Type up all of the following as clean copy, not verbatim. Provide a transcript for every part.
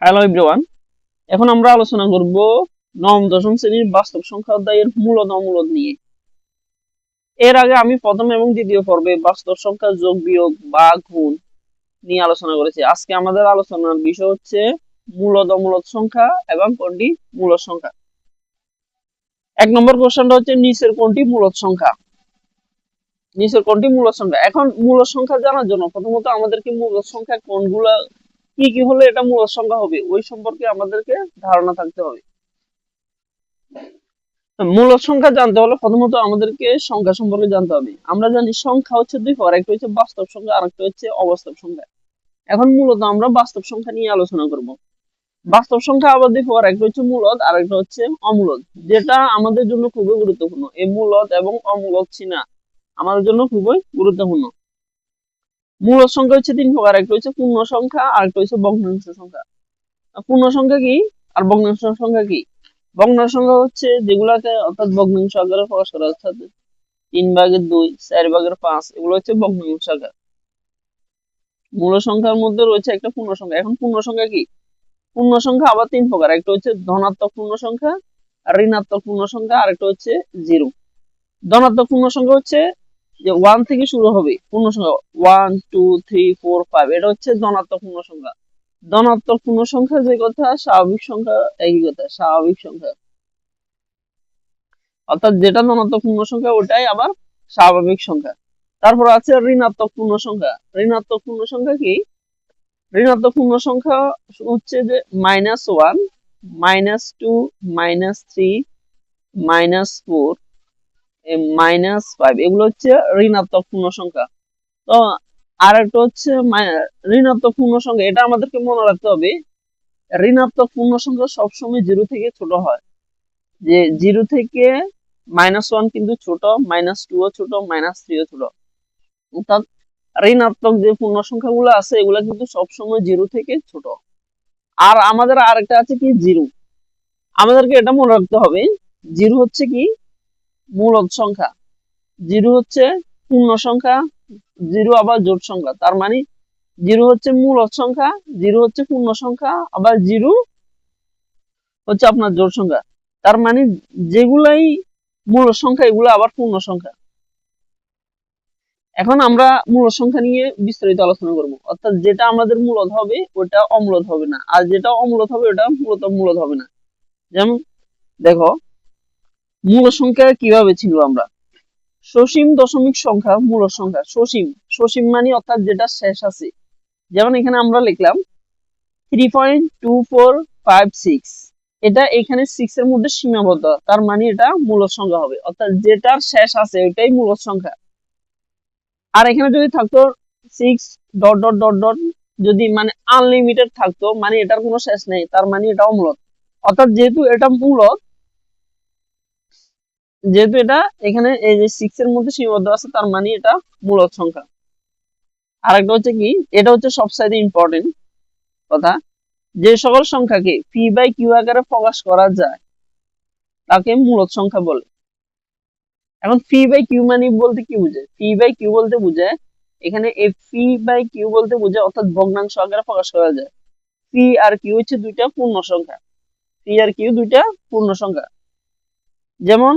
Hello everyone, এখন আমরা আলোচনা করব নবম দশম শ্রেণীর বাস্তব সংখ্যা অধ্যায়ের মূলদ অমূলদ নিয়ে। এর আগে আমি প্রথম এবং দ্বিতীয় পর্বে বাস্তব সংখ্যা যোগ বিয়োগ বা গুণ নিয়ে আলোচনা করেছি। আজকে আমাদের আলোচনার বিষয় হচ্ছে মূলদ অমূলদ সংখ্যা এবং কোনটি মূলদ সংখ্যা। 1 নম্বর কোশ্চেনটা হচ্ছে নিচের কোনটি মূলদ সংখ্যা। নিচের কোনটি মূলদ সংখ্যা। এখন মূলদ সংখ্যা জানার জন্য প্রথমত আমাদেরকে মূলদ সংখ্যা কোনগুলা কি কি হলে এটা মূলদ সংখ্যা হবে ওই সম্পর্কে আমাদেরকে ধারণা থাকতে হবে। মূলদ সংখ্যা জানতে হলে প্রথমত আমাদেরকে সংখ্যা সম্পর্কে জানতে হবে। আমরা জানি সংখ্যা হচ্ছে দুই প্রকার, একটা হচ্ছে বাস্তব সংখ্যা আর একটা হচ্ছে অবাস্তব সংখ্যা। এখন মূলত আমরা বাস্তব সংখ্যা নিয়ে আলোচনা করব। বাস্তব সংখ্যা আবার দুই প্রকার, একটা হচ্ছে মূলদ আর একটা হচ্ছে অমূলদ, যেটা আমাদের জন্য খুবই গুরুত্বপূর্ণ। এই মূলদ এবং অমূলদ চিনা আমাদের জন্য খুবই গুরুত্বপূর্ণ। মূলদ সংখ্যা হচ্ছে তিন প্রকার, একটা হচ্ছে পূর্ণ সংখ্যা আর একটা হচ্ছে ভগ্নাংশ সংখ্যা। পূর্ণ সংখ্যা কি আর ভগ্নাংশ সংখ্যা কি? ভগ্নাংশ সংখ্যা হচ্ছে যেগুলাকে অর্থাৎ ভগ্নাংশ আকারে প্রকাশ করা, অর্থাৎ 3/2, 4/5, এগুলো হচ্ছে ভগ্নাংশ আকার। মূল সংখ্যার মধ্যে রয়েছে একটা পূর্ণ সংখ্যা। এখন পূর্ণ সংখ্যা কি? পূর্ণ সংখ্যা আবার তিন প্রকার, একটা হচ্ছে ধনাত্মক পূর্ণ সংখ্যা, ঋণাত্মক পূর্ণ সংখ্যা আর একটা হচ্ছে জিরো। ধনাত্মক পূর্ণ সংখ্যা হচ্ছে যে 1 থেকে শুরু হবে পূর্ণ সংখ্যা, 1 2 3 4 5, এটা হচ্ছে ধনাত্মক পূর্ণ সংখ্যা। ধনাত্মক পূর্ণ সংখ্যা যে কথা, স্বাভাবিক সংখ্যা একই কথা, স্বাভাবিক সংখ্যা, অর্থাৎ যেটা ধনাত্মক পূর্ণ সংখ্যা ওটাই আবার স্বাভাবিক সংখ্যা। তারপর আছে ঋণাত্মক পূর্ণ সংখ্যা। ঋণাত্মক পূর্ণ সংখ্যা কি? ঋণাত্মক পূর্ণ সংখ্যা হচ্ছে যে -1, -2, -3, -4, -5, এগুলো হচ্ছে ঋণাত্মক পূর্ণ সংখ্যা। তো আর একটা হচ্ছে ঋণাত্মক পূর্ণ সংখ্যা, এটা আমাদেরকে মনে রাখতে হবে। ঋণাত্মক পূর্ণ সংখ্যা সবসময় 0 থেকে ছোট হয়, যে 0 থেকে -1 কিন্তু ছোট, -2 ও ছোট, -3 ও ছোট। অর্থাৎ ঋণাত্মক যে পূর্ণ সংখ্যাগুলো আছে এগুলা কিন্তু সবসময় 0 থেকে ছোট। আর আমাদের আরেকটা আছে কি, জিরো। আমাদেরকে এটা মনে রাখতে হবে, জিরো হচ্ছে কি মূলদ সংখ্যা, জিরো হচ্ছে পূর্ণ সংখ্যা, জিরো আবার জোড় সংখ্যা। তার মানে জিরো হচ্ছে মূলদ সংখ্যা, জিরো হচ্ছে পূর্ণ সংখ্যা, আবার জিরো হচ্ছে আপনার জোড় সংখ্যা। তার মানে যেগুলাই মূলদ সংখ্যা এগুলো আবার পূর্ণ সংখ্যা। এখন আমরা মূলদ সংখ্যা নিয়ে বিস্তারিত আলোচনা করব, অর্থাৎ যেটা আমাদের মূলদ হবে ওটা অমূলদ হবে না, আর যেটা অমূলদ হবে ওটা মূলত মূলদ হবে না। যেমন দেখো, মূলদ সংখ্যা কিভাবে ছিল আমরা, সসীম দশমিক সংখ্যা মূলদ সংখ্যা। সসীম, সসীম মানে অর্থাৎ যেটা শেষ আছে। যেমন এখানে আমরা লিখলাম 3.2456, এটা এখানে 6 এর মধ্যে সীমাবদ্ধ, তার মানে এটা মূলদ সংখ্যা হবে, অর্থাৎ যেটার শেষ আছে ওইটাই মূলদ সংখ্যা। আর এখানে যদি থাকতো 6 ডট ডট ডট ডট, যদি মানে আনলিমিটেড থাকতো, মানে এটার কোনো শেষ নেই, তার মানে এটা অমূলদ। অর্থাৎ যেহেতু এটা মূলদ, যেহেতু এটা এখানে এই যে 6 এর মধ্যে সীমাবদ্ধ আছে, তার মানে এটা মূলদ সংখ্যা। আরেকটা হচ্ছে কি, এটা হচ্ছে সবচাইতে ইম্পর্টেন্ট কথা, যে সকল সংখ্যাকে পি বাই কিউ আকারে প্রকাশ করা যায় তাকে মূলদ সংখ্যা বলে। এখন পি বাই কিউ মানে বলতে কি বুঝে? পি বাই কিউ বলতে বুঝায় এখানে পি বাই কিউ বলতে বুঝায় অর্থাৎ ভগ্নাংশ আকারে প্রকাশ করা যায়। পি আর কিউ হচ্ছে দুইটা পূর্ণ সংখ্যা, পি আর কিউ দুইটা পূর্ণ সংখ্যা। যেমন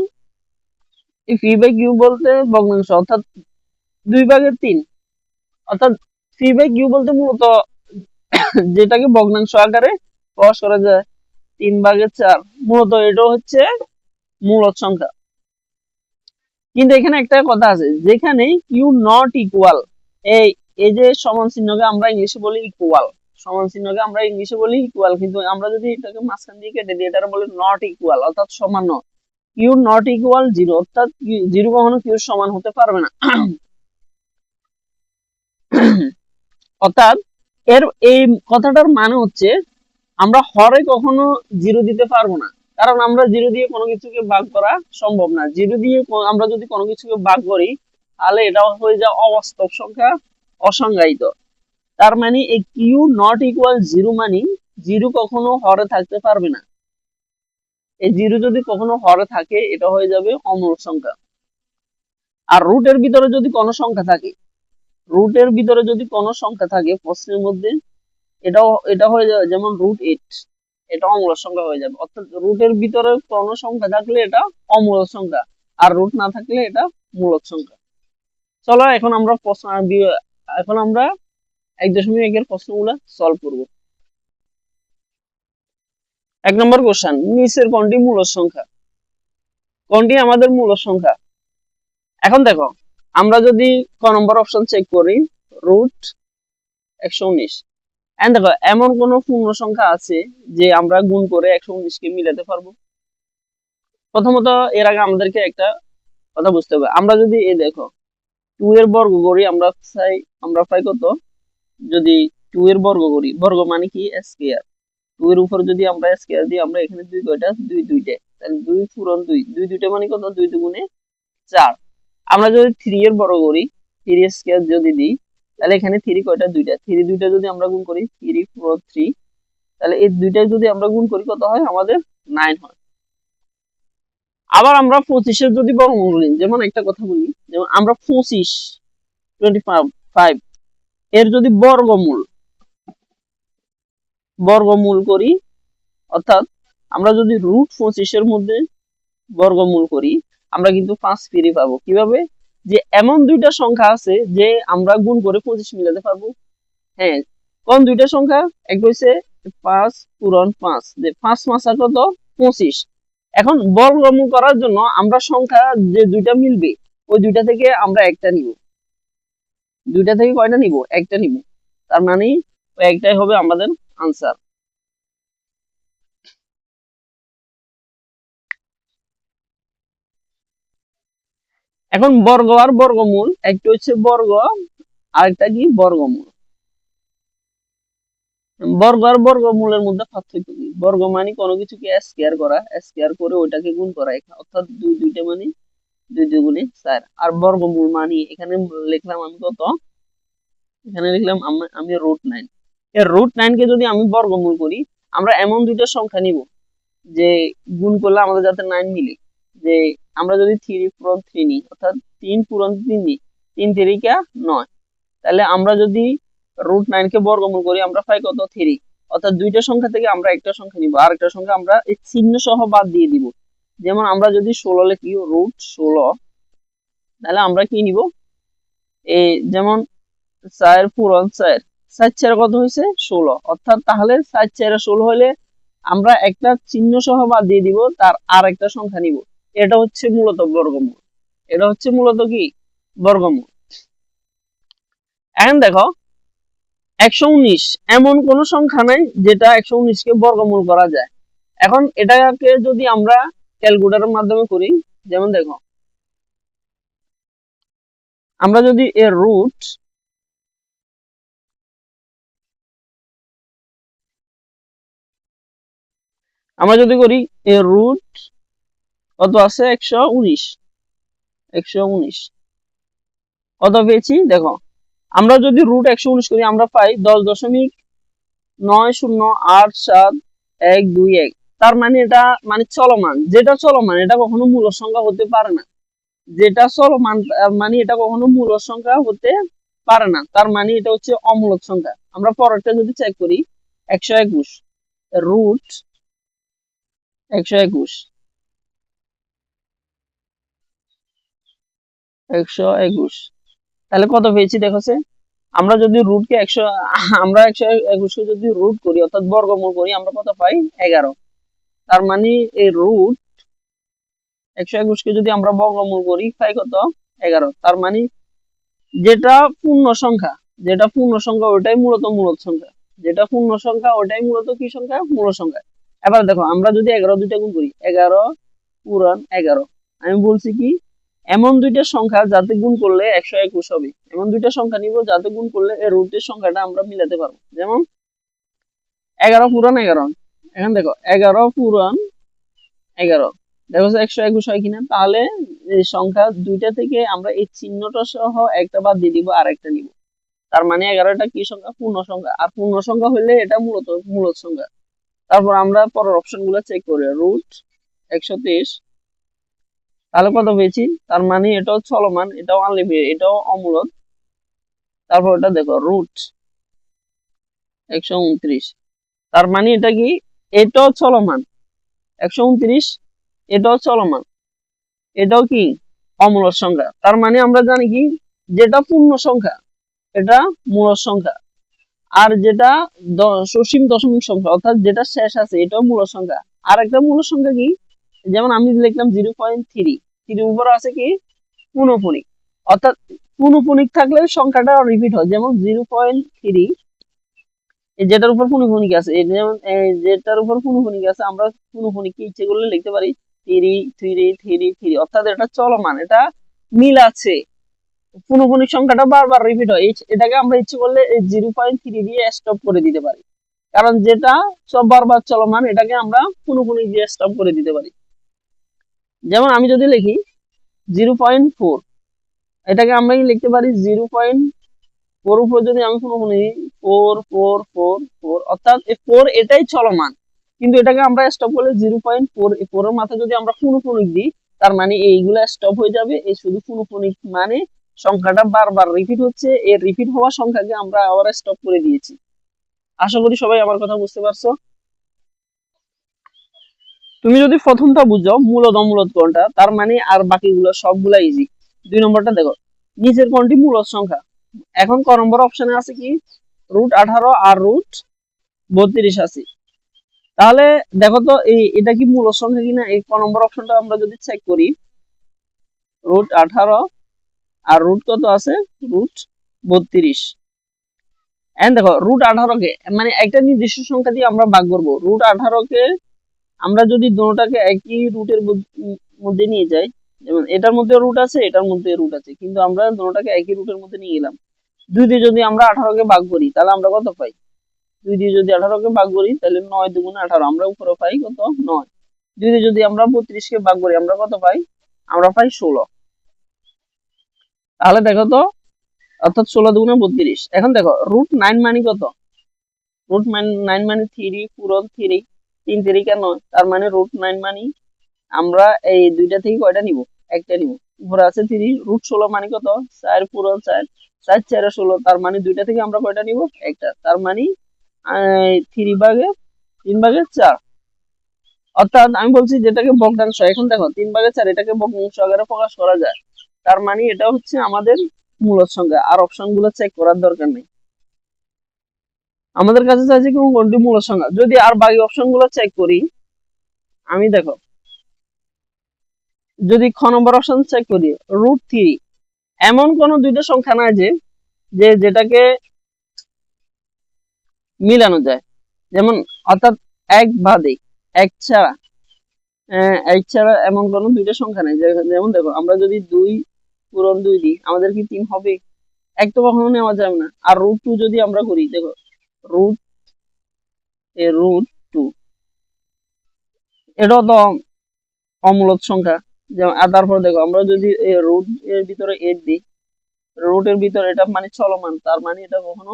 পি বাই কিউ বলতে ভগ্নাংশ, অর্থাৎ 2/3, অর্থাৎ পি বাই কিউ বলতে মূলত যেটাকে ভগ্নাংশ আকারে প্রকাশ করা যায় 3/4, মূলত এটা হচ্ছে মূলদ সংখ্যা। কিন্তু এখানে একটা কথা আছে, যেখানে কিউ নট ইকুয়াল, এই এই যে সমান চিহ্নকে আমরা ইংলিশে বলি ইকুয়াল, সমান চিহ্নকে আমরা ইংলিশে বলি ইকুয়াল, কিন্তু আমরা যদি এটাকে মাঝখান দিয়ে কেটে দিই এটা বলি নট ইকুয়াল, অর্থাৎ সমান নয়। কিউ নট ইকুয়াল জিরো, অর্থাৎ জিরো কখনো কিউ সমান হতে পারবে না। অর্থাৎ এর এই কথাটার মানে হচ্ছে আমরা হরে কখনো জিরো দিতে পারবো না, কারণ আমরা জিরো দিয়ে কোনো কিছুকে ভাগ করা সম্ভব না। জিরো দিয়ে আমরা যদি কোনো কিছুকে ভাগ করি তাহলে এটা হয়ে যায় অবাস্তব সংখ্যা, অসংজ্ঞায়িত। তার মানে এই কিউ নট ইকুয়াল জিরো মানে জিরো কখনো হরে থাকতে পারবে না। এই জিরো যদি কখনো হরে থাকে এটা হয়ে যাবে অমূলদ সংখ্যা। আর রুটের ভিতরে যদি কোনো সংখ্যা থাকে, রুটের ভিতরে যদি কোনো সংখ্যা থাকে প্রশ্নের মধ্যে, এটা হয়ে যাবে যেমন √8, এটা অমূলদ সংখ্যা হয়ে যাবে। অর্থাৎ রুটের ভিতরে কোন সংখ্যা থাকলে এটা অমূলদ সংখ্যা, আর রুট না থাকলে এটা মূলদ সংখ্যা। চলো এখন আমরা 1.1 এর প্রশ্নগুলো সলভ করব। 1 নম্বর কোশ্চেন, নিচের কোনটি মূলদ সংখ্যা? কোনটি আমাদের মূলদ সংখ্যা? এখন দেখো, আমরা যদি ক নম্বর অপশন চেক করি, √119, এন্ড দেখো এমন কোন পূর্ণ সংখ্যা আছে যে আমরা গুণ করে 119 কে মিলাতে পারবো? প্রথমত এর আগে আমাদেরকে একটা কথা বুঝতে হবে। আমরা যদি দেখো 2 এর বর্গ করি, আমরা পাই কত? যদি 2 এর বর্গ করি, বর্গ মানে কি স্কয়ার, 2 এর উপর যদি আমরা স্কয়ার দিই, আমরা এখানে 2 কয়টা? 2 দুইটা, তাহলে 2 পূরণ 2, 2 দুইটা মানে কত? 2 দুগুণে 4। আমরা যদি 3 এর বর্গ করি, 3 এর স্কয়ার যদি দিই, তাহলে এখানে 3 কয়টা? দুইটা, 3 দুইটা যদি আমরা গুণ করি, 3 4 3, তাহলে এই দুইটা যদি আমরা গুণ করি কত হয়? আমাদের 9 হয়। আবার আমরা 25 এর যদি বর্গমূল নিই, যেমন একটা কথা বলি, যেমন আমরা 25 এর যদি বর্গমূল করি, অর্থাৎ আমরা যদি √25 এর মধ্যে বর্গমূল করি, আমরা কিন্তু 5 ফিরে পাবো। কিভাবে? যে এমন দুইটা সংখ্যা আছে যে আমরা গুণ করে 25 মিলাতে পারবো। হ্যাঁ, কোন দুইটা সংখ্যা? একটা হচ্ছে 5 পূরণ 5, যে 5 5 আর কত? 25। এখন বর্গমূল করার জন্য আমরা সংখ্যা যে দুইটা মিলবে, ওই দুইটা থেকে আমরা একটা নিব। দুইটা থেকে কয়টা নিব? একটা নিব। তার মানে ওই একটাই হবে আমাদের আনসার। এখন বর্গ আর বর্গমূল, একটা হচ্ছে বর্গ আর একটা কি? বর্গমূল। বর্গ আর বর্গমূলের মধ্যে পার্থক্য কি? বর্গ মানে কোনো কিছুকে স্কয়ার করা, স্কয়ার করে ওইটাকে গুণ করা, অর্থাৎ দুইটা মানে 2 দুগুণে 4। আর বর্গমূল মানে এখানে লিখলাম আমি কত? এখানে লিখলাম আমি √9। এর √9 কে যদি আমি বর্গমূল করি, আমরা এমন দুইটা সংখ্যা নিব যে গুণ করলে আমাদের যাতে 9 মিলে। যে আমরা যদি 3 পূরণ 3 নিই, অর্থাৎ 3 পূরণ 3 নিই, 3 3 9, তাহলে আমরা যদি √9 কে বর্গমূল করি, আমরা পাই কত? 3। অর্থাৎ দুইটা সংখ্যা থেকে আমরা একটা সংখ্যা নিব, আর একটা সংখ্যা আমরা এই চিহ্ন সহ বাদ দিয়ে দিব। যেমন আমরা যদি 16 লিখি, √16, তাহলে আমরা কি নিব? এই যেমন 4 পূরণ 4, 4 4 কত হয়েছে? 16। অর্থাৎ তাহলে 4 4 16 হলে আমরা একটা চিহ্ন সহ বাদ দিয়ে দিব, তার আর একটা সংখ্যা নিব। এটা হচ্ছে মূলত বর্গমূল। এটা হচ্ছে মূলত কি? বর্গমূল। এখন দেখো 119 এমন কোন সংখ্যা নাই যেটা 119 কে বর্গমূল করা যায়। এখন এটাকে যদি আমরা ক্যালকুলেটরের মাধ্যমে করি, যেমন দেখো আমরা যদি এর আমরা যদি করি, এর রুট কত আছে? 119 কত পেয়েছি? দেখো আমরা যদি √119 করি, আমরা পাই 10.908712 তার মানে এটা মানে চলমান। যেটা চলমান এটা কখনো মূলদ সংখ্যা হতে পারে না। যেটা চলমান মানে এটা কখনো মূলদ সংখ্যা হতে পারে না, তার মানে এটা হচ্ছে অমূলদ সংখ্যা। আমরা পরেরটা যদি চেক করি, 121 √121 121, তাহলে কত পেয়েছি? দেখো আমরা যদি রুটকে 121 কে যদি রুট করি, অর্থাৎ বর্গমূল করি, আমরা কত পাই? 11। তার মানে এই √121 কে যদি আমরা বর্গমূল করি, পাই কত? 11। তার মানে যেটা পূর্ণ সংখ্যা, ওটাই মূলত মূলদ সংখ্যা। যেটা পূর্ণ সংখ্যা ওটাই মূলত কি সংখ্যা? মূলদ সংখ্যা। এবার দেখো আমরা যদি 11 দুইটা গুণ করি, 11 পূরণ 11, আমি বলছি কি এমন দুইটা সংখ্যা যাতে গুণ করলে 121 হবে, এমন দুইটা সংখ্যা নিব যাতে গুণ করলে এর রুটের সংখ্যাটা আমরা মিলাতে পারবো। যেমন 11 পূরণ 11, এখন দেখো 11 পূরণ 11, দেখো 121 হয় কিনা? তাহলে এই সংখ্যা দুইটা থেকে আমরা এই চিহ্নটা সহ একটা বাদ দিয়ে দিব, আর একটা নিব। তার মানে 11টা কি সংখ্যা? পূর্ণ সংখ্যা। আর পূর্ণ সংখ্যা হলে এটা মূলত মূলদ সংখ্যা। তারপর আমরা পরের অপশন গুলো চেক করি, √123, তাহলে কত পেয়েছি? তার মানে এটাও চলমান, এটাও আনলিমিটেড, এটাও অমূলদ। তারপর এটা দেখো 129, তার মানে এটা কি, এটাও চলমান। 129 এটাও চলমান, এটাও কি অমূলদ সংখ্যা। তার মানে আমরা জানি কি, যেটা পূর্ণ সংখ্যা এটা মূলদ সংখ্যা, আর যেটা সসীম দশমিক সংখ্যা অর্থাৎ যেটা শেষ আছে এটাও মূলদ সংখ্যা। আর একটা মূলদ সংখ্যা কি, যেমন আমি লিখলাম 0.3, 3 উপরে আছে কি পুনঃপুনিক, অর্থাৎ পুনঃপুনিক থাকলে সংখ্যাটা রিপিট হয়। যেমন 0.3 যেটার উপর পুনঃপুনিক আছে, যেমন যেটার উপর পুনঃপুনিক আছে আমরা পুনঃপুনিক ইচ্ছে করলে লিখতে পারি 3 অর্থাৎ এটা চলমান, এটা মিল আছে। পুনঃপুনিক সংখ্যাটা বারবার রিপিট হয়, এটাকে আমরা ইচ্ছে করলে 0.3 দিয়ে স্টপ করে দিতে পারি, কারণ যেটা সব বারবার চলমান এটাকে আমরা পুনঃপুনিক দিয়ে স্টপ করে দিতে পারি। যেমন আমি যদি লিখি 0.4, এটাকে আমরা লিখতে পারি 0.4 উপর যদি আমি পুনঃপুনিক 4 অর্থাৎ 4 এটাই চলমান, কিন্তু এটাকে আমরা স্টপ করলে 0.4 এর মাথায় যদি আমরা পুনঃপুনিক দিই তার মানে এইগুলা স্টপ হয়ে যাবে। এই শুধু পুনঃপুনিক মানে সংখ্যাটা বারবার রিপিট হচ্ছে, এই রিপিট হওয়া সংখ্যাকে আমরা আবার স্টপ করে দিয়েছি। আশা করি সবাই আমার কথা বুঝতে পারছো। তুমি যদি প্রথমটা বুঝো মূলদ অমূলদ কোনটা, তার মানে আর বাকিগুলো সবগুলা ইজি। 2 নম্বরটা দেখো, নিচের কোনটি মূলদ সংখ্যা। এখন ক নম্বর অপশনে আছে কি √18 আর √32 আছে। তাহলে দেখো তো এটা কি মূলদ সংখ্যা কিনা, এই ক নম্বর অপশনটা আমরা যদি চেক করি, √18 আর কত আছে √32। এন্ড দেখো √18 কে মানে একটা নির্দিষ্ট সংখ্যা দিয়ে আমরা ভাগ করব। √18 কে আমরা যদি দুটোটাকে একই রুটের মধ্যে নিয়ে যাই, যেমন এটার মধ্যে রুট আছে এটার মধ্যে রুট আছে, কিন্তু আমরা দুটোটাকে একই রুটের মধ্যে নিয়ে গেলাম। 2 দিয়ে যদি আমরা 18 কে ভাগ করি তাহলে আমরা কত পাই, 2 দিয়ে যদি 18 কে ভাগ করি তাহলে 9 দুগুণে 18, আমরা উপরে পাই কত 9। 2 দিয়ে যদি আমরা 32 কে ভাগ করি আমরা কত পাই, আমরা পাই 16। তাহলে দেখো তো, অর্থাৎ 16 দুগুণে 32। এখন দেখো √9 মানে কত, √9 মানে 3 পূরণ 3, 3 3 কেন, তার মানে √9 মানে আমরা এই দুইটা থেকে কয়টা নিব, একটা নিব। উপরে আছে 3, √16 মানে কত 4 পূরণ 4, 4 4 16, তার মানে দুইটা থেকে আমরা কয়টা নিব, একটা। তার মানে 3 ভাগে 3 ভাগে 4, অর্থাৎ আমি বলছি যেটাকে ভগ্নাংশ। এখন দেখো 3 ভাগে 4 এটাকে ভগ্নাংশ আকারে প্রকাশ করা যায়, তার মানে এটা হচ্ছে আমাদের মূলদ সংখ্যা। আর অপশনগুলো চেক করার দরকার নেই, আমাদের কাছে চাইছে কোনটি মূলদ সংখ্যা। যদি আর বাকি অপশনগুলো চেক করি, আমি দেখো যদি খ নম্বর অপশন চেক করি √3, এমন কোন দুইটা সংখ্যা নাই যে যেটাকে মিলানো যায়, যেমন অর্থাৎ এক বাদে এক ছাড়া, এক ছাড়া এমন কোন দুইটা সংখ্যা নাই। যেমন দেখো আমরা যদি 2 পূরণ 2 দিই আমাদের কি 3 হবে, এক তো কখনো নেওয়া যাবে না। আর √2 যদি আমরা করি, দেখো √2 এটাও তো অমূলদ সংখ্যা। যেমন আর তারপর দেখো আমরা যদি রুট এর ভিতরে 8 দিই, রুটের ভিতরে এটা মানে চলমান, তার মানে এটা কখনো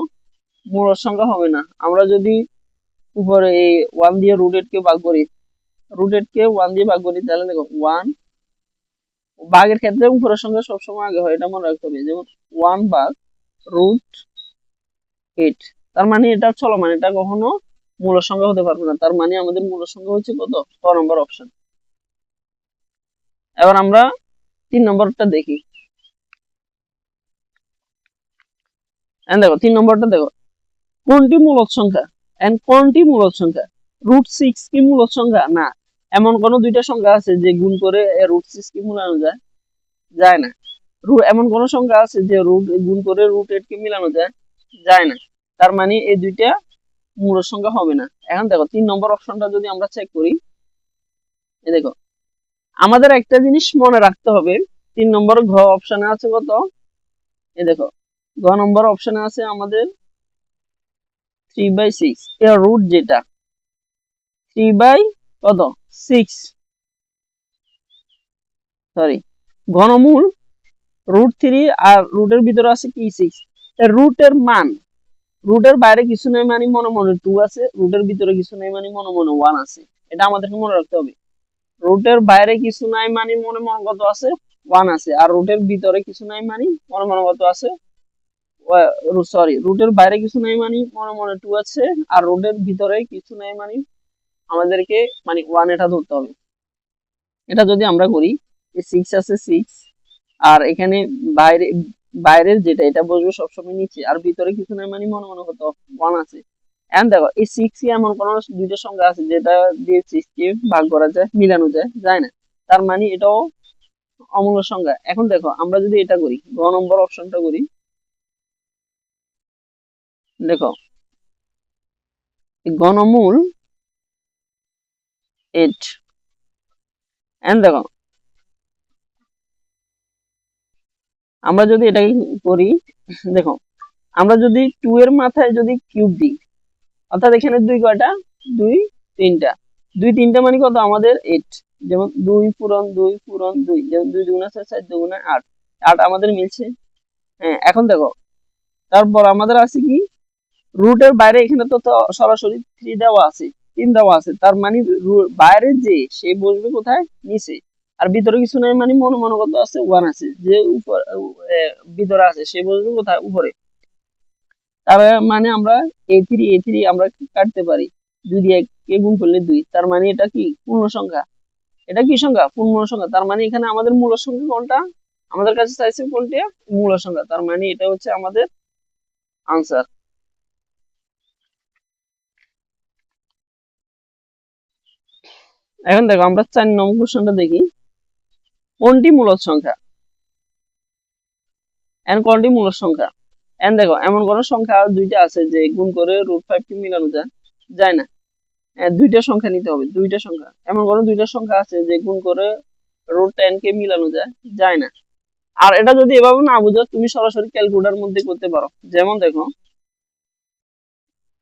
মূলদ সংখ্যা হবে না। আমরা যদি উপরে এই 1 দিয়ে √8 কে ভাগ করি, √8 কে 1 দিয়ে ভাগ করি তাহলে দেখো 1 ভাগের ক্ষেত্রে উপরের সংখ্যা সবসময় আগে হয়, এটা মনে রাখতে হবে। যেমন 1 ভাগ √8, তার মানে এটা চলমান, এটা কখনো মূলদ সংখ্যা হতে পারবে না। তার মানে আমাদের মূলদ সংখ্যা হচ্ছে কত, ক নম্বর অপশন। এবার আমরা 3 নম্বরটা দেখি। দেখো 3 নম্বরটা দেখো, কোনটি মূলদ সংখ্যা এন্ড কোনটি মূলদ সংখ্যা। √6 কি মূলদ সংখ্যা, না। এমন কোন দুইটা সংখ্যা আছে যে গুণ করে √6 কি মিলানো যায়, যায় না। এমন কোন সংখ্যা আছে যে গুণ করে √8 কে মিলানো যায়, যায় না। তার মানে এই দুইটা মূলদ সংখ্যা হবে না। এখন দেখো 3 নম্বর অপশনটা যদি আমরা চেক করি, এই দেখো আমাদের একটা জিনিস মনে রাখতে হবে, 3 নম্বর ঘ অপশনে আছে কত, এই দেখো ঘ নম্বর অপশনে আছে আমাদের 3/6, এর রুট যেটা 3/6, সরি ঘনমূল √3 আর রুটের ভিতরে আছে কি 6। এর রুটের মান, রুটের বাইরে কিছু নেই মানে মনে মনে 2 আছে, রুটের ভিতরে কিছু নেই মানে মনে মনে 1 আছে। এটা আমাদেরকে মনে রাখতে হবে। রুটের বাইরে কিছু নাই মানে মনে মনে কত আছে, 1 আছে, আর রুটের ভিতরে কিছু নাই মানে মনে মনে কত আছে, সরি, রুটের বাইরে কিছু নাই মানে মনে মনে 2 আছে, আর রুটের ভিতরে কিছু নাই মানে আমাদেরকে মানে 1 এটা ধরতে হবে। এটা যদি আমরা করি, 6 আছে 6, আর এখানে বাইরে বাইরের যেটা এটা বসবে সবসময় নিচে, আর ভিতরে কিছু নাই মানে মনে মনে কত 1 আছে। এখন দেখো এই 6 এমন কোন দুইটা সংখ্যা আছে যেটা দিয়ে 6 কে ভাগ করা যায়, মিলানো যায় না, তার মানে এটাও অমূল্য সংখ্যা। এখন দেখো আমরা যদি এটা করি, গ নম্বর অপশনটা করি, দেখো ঘনমূল 8। এন্ড দেখো আমরা যদি এটাকে করি, দেখো আমরা যদি 2 এর মাথায় যদি কিউব দিই, অর্থাৎ এখানে 2 কয়টা, 2 3টা, 2 3টা মানে কত আমাদের 8। যেমন 2 পূরণ 2 পূরণ 2, যেমন 2 দুগুণা 4, 4 দুগুণা 8, 8 আমাদের মিলছে। হ্যাঁ, এখন দেখো তারপর আমাদের আছে কি, রুটের বাইরে এখানে তো সরাসরি 3 দেওয়া আছে, 3 দেওয়া আছে, তার মানে বাইরে যে সে বসবে কোথায়, নিচে, আর ভিতরে কিছু নাই মানে মনে মনে কত আছে, 1 আছে, যে উপর ভিতরে আছে সে বসবে কোথায়, উপরে। তার মানে আমরা a3 আমরা কাটতে পারি, 2 দিয়ে কে গুণ করলে 2, তার মানে এটা কি পূর্ণ সংখ্যা। এটা কি সংখ্যা, পূর্ণ সংখ্যা। তার মানে এখানে আমাদের মূল সংখ্যা কোনটা, আমাদের কাছে চাইছে কোনটা, মূল সংখ্যা, তার মানে এটা হচ্ছে আমাদের আনসার। এখন দেখো আমরা 4 নম্বর কোশ্চেনটা দেখি, কোনটি মূলদ সংখ্যা, এন্ড কোনটি মূলদ সংখ্যা। এন্ড দেখো এমন কোন সংখ্যা দুইটা আছে যে গুণ করে √5 কে মিলানো যায় না, দুইটা সংখ্যা নিতে হবে, দুইটা সংখ্যা। এমন কোন দুইটা সংখ্যা আছে যে গুণ করে √10 কে মিলানো যায় না। আর এটা যদি এভাবে না বুঝো, তুমি সরাসরি ক্যালকুলেটর মধ্যে করতে পারো। যেমন দেখো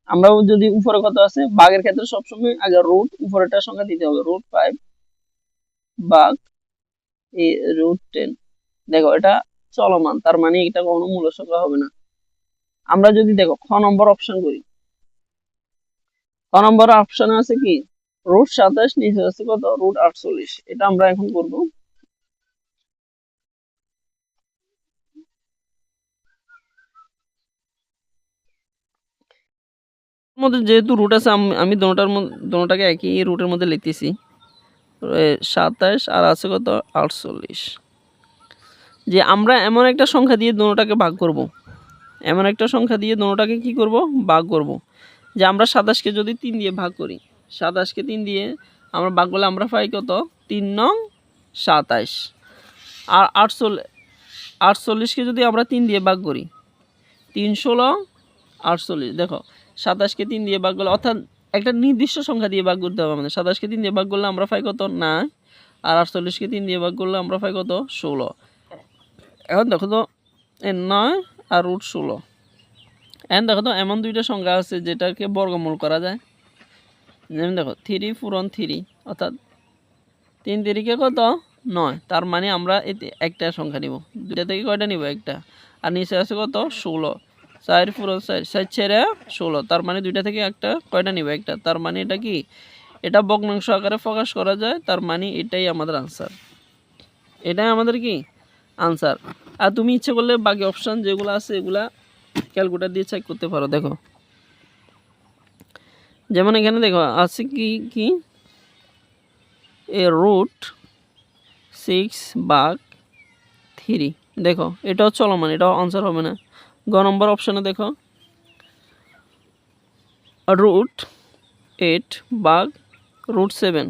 আমরা যদি উপরে কত আছে, ভাগের ক্ষেত্রে সবসময় আগে রুট উপরেরটা সংখ্যা দিতে হবে, √5 ভাগ √10। দেখো এটা চলমান, তার মানে এটা কোনো মূল সংখ্যা হবে না। আমরা যদি দেখো খ নম্বর অপশন করি, খ নম্বর অপশনে আছে কি, √27, নিচে আছে কত, √48। এটা আমরা এখন করব। মধ্যে যেহেতু রুট আছে, আমি দোনোটাকে একই রুটের মধ্যে লিখতেছি, 27 আর আছে কত, 48। যে আমরা এমন একটা সংখ্যা দিয়ে দোনোটাকে ভাগ করব, এমন একটা সংখ্যা দিয়ে দোনোটাকে কি করব, ভাগ করব। যে আমরা 27কে যদি 3 দিয়ে ভাগ করি, 27কে 3 দিয়ে আমরা ভাগ করলে আমরা পাই কত, 3 নং 27। আর 48কে যদি আমরা 3 দিয়ে ভাগ করি, 3 16 48। দেখো 27কে 3 দিয়ে ভাগ করলে, অর্থাৎ একটা নির্দিষ্ট সংখ্যা দিয়ে ভাগ করতে হবে আমাদের। 27কে 3 দিয়ে ভাগ করলে আমরা পাই কত, 9, আর 48কে 3 দিয়ে ভাগ করলে আমরা পাই কত, 16। এখন দেখো তো 9 আর √16। এখন দেখো তো এমন দুইটা সংখ্যা আছে যেটাকে বর্গমূল করা যায়। যেমন দেখো 3 পূরণ 3, অর্থাৎ 3 3 কত, 9, তার মানে আমরা একটা সংখ্যা নিব, দুইটা থেকে কয়টা নিব, একটা। আর নিচে আছে কত, 16, 4 পূরণ 4, 4 ছেড়ে 16, তার মানে দুইটা থেকে একটা কয়টা নিব, একটা। তার মানে এটা কি, এটা ভগ্নাংশ আকারে প্রকাশ করা যায়, তার মানে এটাই আমাদের আনসার, এটাই আমাদের কি আনসার। আর তুমি ইচ্ছে করলে বাকি অপশন যেগুলো আছে এগুলা ক্যালকুলেটর দিয়ে চেক করতে পারো। দেখো যেমন এখানে দেখো আছে কি কি, √6 ভাগ 3। দেখো এটাও চলমান, এটাও আনসার হবে না। গ নম্বর অপশনে দেখো √8 ভাগ √7,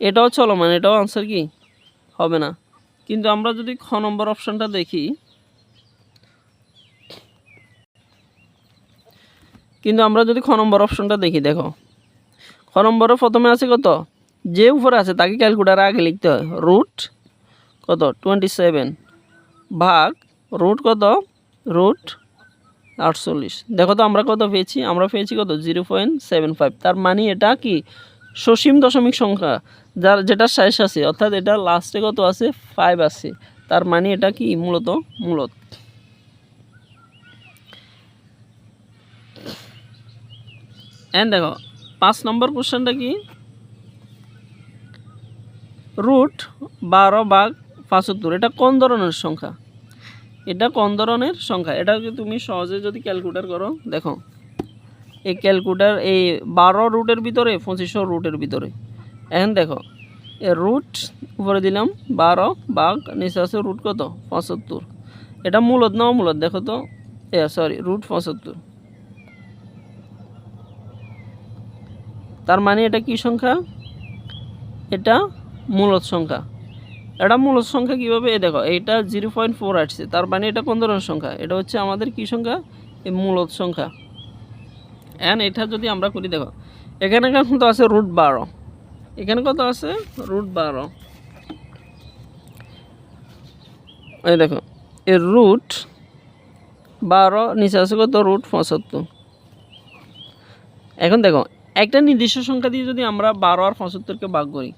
এটাও চলমান, এটাও আনসার কি হবে না। কিন্তু আমরা যদি খ নম্বর অপশনটা দেখি, দেখো খ নম্বরে প্রথমে আছে কত, যে উপরে আছে তাকে ক্যালকুলেটারে আগে লিখতে হয়, রুট কত 27 ভাগ রুট কত, √48। দেখো তো আমরা কত পেয়েছি, আমরা পেয়েছি কত, 0.75। তার মানে এটা কি সসীম দশমিক সংখ্যা, যেটা শেষ আছে, অর্থাৎ এটা লাস্টে কত আছে, 5 আছে। তার মানে এটা কি মূলত এন্ড দেখো 5 নম্বর কোশ্চেনটা কি, √12 ভাগ 75, এটা কোন ধরনের সংখ্যা। এটা কোন ধরনের সংখ্যা, এটাকে তুমি সহজে যদি ক্যালকুলেটর করো, দেখো এই ক্যালকুলেটর এই 12 রুটের ভিতরে 2500 রুটের ভিতরে, এখন দেখো এর রুট উপরে দিলাম 12 ভাগ নিচে আছে রুট কত 75, এটা মূলত না অমূলত দেখো তো, সরি রুট 75, তার মানে এটা কি সংখ্যা, এটা মূলত সংখ্যা। এটা মূলত সংখ্যা কীভাবে, এই দেখো এইটা 0.4 আসছে, তার মানে এটা কোন ধরনের সংখ্যা, এটা হচ্ছে আমাদের কি সংখ্যা, এই মূলত সংখ্যা। অ্যান্ড এটা যদি আমরা করি, দেখো এখানে কত আছে রুট 12, এখানে কত আছে রুট 12, এই দেখো এর রুট 12 নিচে আছে কত রুট 75। এখন দেখো একটা নির্দিষ্ট সংখ্যা দিয়ে যদি আমরা 12 আর 75কে ভাগ করি,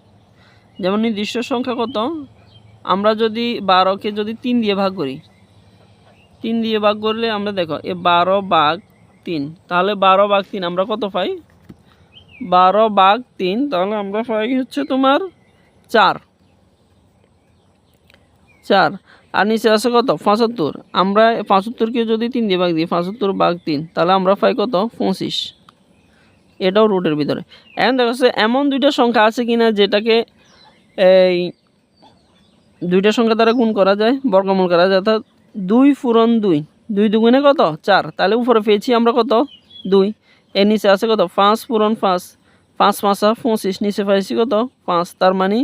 যেমন নির্দিষ্ট সংখ্যা কত, আমরা যদি 12কে যদি 3 দিয়ে ভাগ করি, 3 দিয়ে ভাগ করলে আমরা দেখো এ 12 ভাগ 3, তাহলে 12 ভাগ 3 আমরা কত পাই, 12 ভাগ 3, তাহলে আমরা পাই হচ্ছে তোমার 4, আর নিচে আছে কত 75, আমরা 75কে যদি 3 দিয়ে ভাগ দিই, 75 ভাগ 3, তাহলে আমরা পাই কত 25, এটাও রুটের ভিতরে। এখন দেখো এমন দুইটা সংখ্যা আছে কিনা যেটাকে এই দুইটা সংখ্যা দ্বারা গুণ করা যায়, বর্গমূল করা যায়, অর্থাৎ 2 পূরণ 2, 2 দুগুণে কত 4, তাহলে উপরে পেয়েছি আমরা কত 2, এর নিচে আছে কত 5 পূরণ 5, 5 5 25, নিচে পাইছি কত 5, তার মানে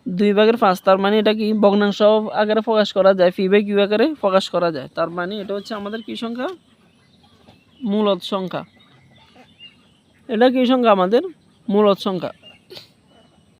2/5, তার মানে এটা কি ভগ্নাংশ আকারে প্রকাশ করা যায়, p/q আকারে প্রকাশ করা যায়, তার মানে এটা হচ্ছে আমাদের কি সংখ্যা, মূলত সংখ্যা। এটা কি সংখ্যা, আমাদের মূলত সংখ্যা।